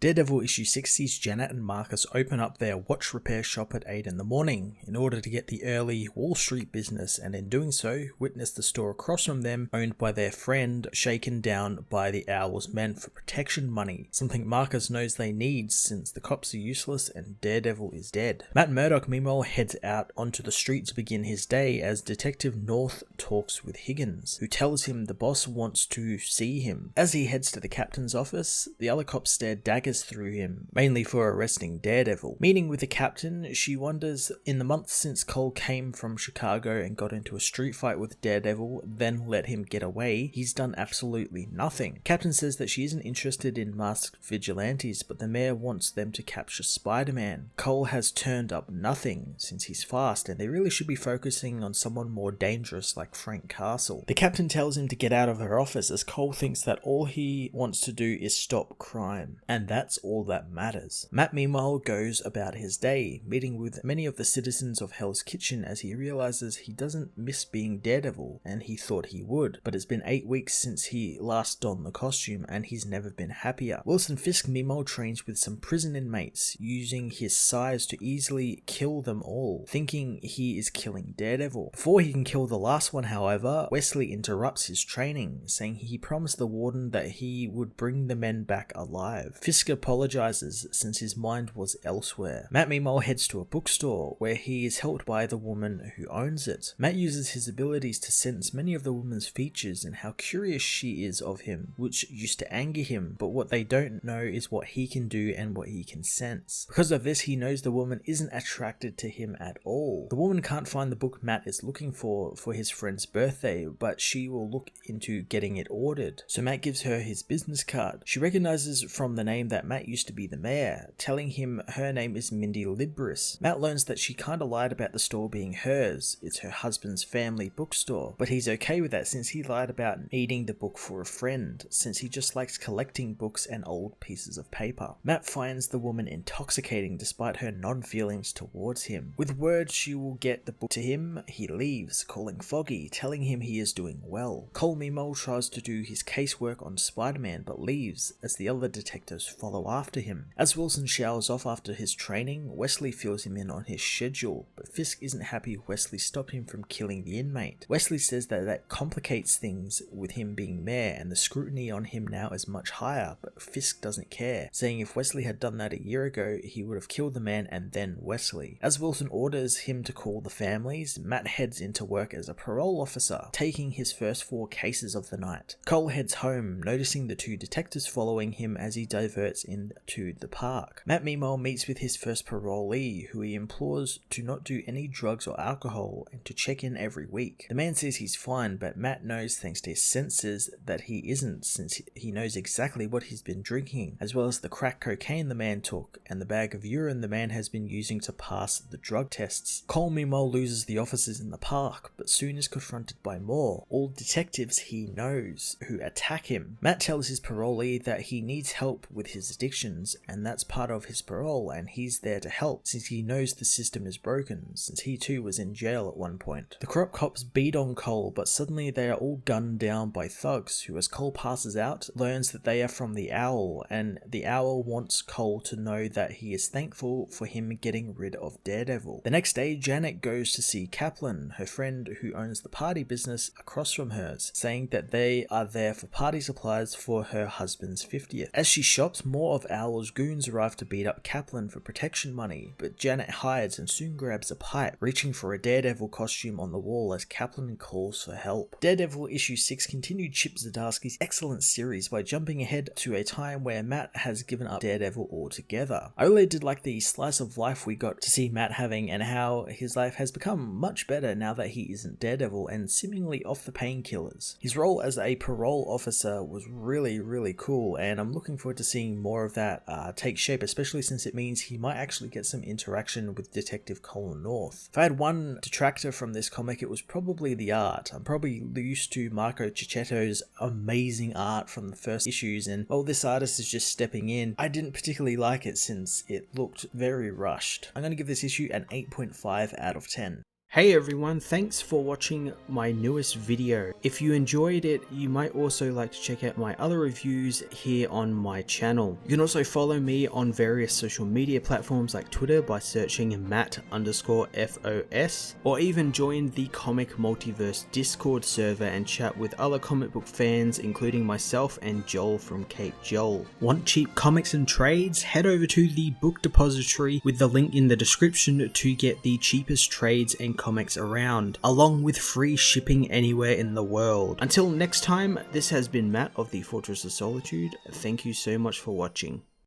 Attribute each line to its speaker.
Speaker 1: Daredevil issue 6 sees Janet and Marcus open up their watch repair shop at 8 in the morning in order to get the early Wall Street business, and in doing so, witness the store across from them owned by their friend shaken down by the Owl's men for protection money, something Marcus knows they need since the cops are useless and Daredevil is dead. Matt Murdock meanwhile heads out onto the street to begin his day as Detective North talks with Higgins, who tells him the boss wants to see him. As he heads to the captain's office, the other cops stare daggers through him, mainly for arresting Daredevil. Meeting with the captain, she wonders, in the months since Cole came from Chicago and got into a street fight with Daredevil, then let him get away, he's done absolutely nothing. Captain says that she isn't interested in masked vigilantes, but the mayor wants them to capture Spider-Man. Cole has turned up nothing since he's fast, and they really should be focusing on someone more dangerous like Frank Castle. The captain tells him to get out of her office as Cole thinks that all he wants to do is stop crime, and that's all that matters. Matt meanwhile goes about his day, meeting with many of the citizens of Hell's Kitchen as he realizes he doesn't miss being Daredevil, and he thought he would, but it's been 8 weeks since he last donned the costume and he's never been happier. Wilson Fisk meanwhile trains with some prison inmates, using his size to easily kill them all, thinking he is killing Daredevil. Before he can kill the last one, however, Wesley interrupts his training, saying he promised the warden that he would bring the men back alive. Fisk apologizes since his mind was elsewhere. Matt meanwhile heads to a bookstore where he is helped by the woman who owns it. Matt uses his abilities to sense many of the woman's features and how curious she is of him, which used to anger him, but what they don't know is what he can do and what he can sense. Because of this, he knows the woman isn't attracted to him at all. The woman can't find the book Matt is looking for his friend's birthday, but she will look into getting it ordered. So Matt gives her his business card. She recognizes from the name that Matt used to be the mayor, telling him her name is Mindy Libris. Matt learns that she kinda lied about the store being hers. It's her husband's family bookstore, but he's okay with that since he lied about needing the book for a friend, since he just likes collecting books and old pieces of paper. Matt finds the woman intoxicating despite her non-feelings towards him. With word she will get the book to him, he leaves, calling Foggy, telling him he is doing well. Cole meanwhile tries to do his casework on Spider-Man but leaves as the other detectives follow after him. As Wilson showers off after his training, Wesley fills him in on his schedule, but Fisk isn't happy Wesley stopped him from killing the inmate. Wesley says that complicates things with him being mayor and the scrutiny on him now is much higher, but Fisk doesn't care, saying if Wesley had done that a year ago, he would have killed the man and then Wesley. As Wilson orders him to call the families, Matt heads into work as a parole officer, taking his first 4 cases of the night. Cole heads home, noticing the 2 detectives following him as he diverts into the park. Matt meanwhile meets with his first parolee, who he implores to not do any drugs or alcohol and to check in every week. The man says he's fine, but Matt knows thanks to his senses that he isn't, since he knows exactly what he's been drinking, as well as the crack cocaine the man took and the bag of urine the man has been using to pass the drug tests. Cole meanwhile loses the officers in the park, but soon is confronted by more, all detectives he knows, who attack him. Matt tells his parolee that he needs help with his addictions, and that's part of his parole, and he's there to help since he knows the system is broken, since he too was in jail at one point. The corrupt cops beat on Cole, but suddenly they are all gunned down by thugs, who as Cole passes out, learns that they are from the Owl, and the Owl wants Cole to know that he is thankful for him getting rid of Daredevil. The next day, Janet goes to see Kaplan, her friend who owns the party business across from hers, saying that they are there for party supplies for her husband's 50th. As she shops, more of Owl's goons arrive to beat up Kaplan for protection money, but Janet hides and soon grabs a pipe, reaching for a Daredevil costume on the wall as Kaplan calls for help. Daredevil issue 6 continued Chip Zdarsky's excellent series by jumping ahead to a time where Matt has given up Daredevil altogether. I really did like the slice of life we got to see Matt having and how his life has become much better now that he isn't Daredevil and seemingly off the painkillers. His role as a parole officer was really cool, and I'm looking forward to seeing more of that take shape, especially since it means he might actually get some interaction with Detective Cole North. If I had one detractor from this comic, it was probably the art. I'm probably used to Marco Cicchetto's amazing art from the first issues, and while this artist is just stepping in, I didn't particularly like it since it looked very rushed. I'm going to give this issue an 8.5 out of 10. Hey everyone, thanks for watching my newest video. If you enjoyed it, you might also like to check out my other reviews here on my channel. You can also follow me on various social media platforms like Twitter by searching Matt_FOS, or even join the Comic Multiverse Discord server and chat with other comic book fans, including myself and Joel from Cape Joel. Want cheap comics and trades? Head over to the book depository with the link in the description to get the cheapest trades and comics around, along with free shipping anywhere in the world. Until next time, this has been Matt of the Fortress of Solitude. Thank you so much for watching.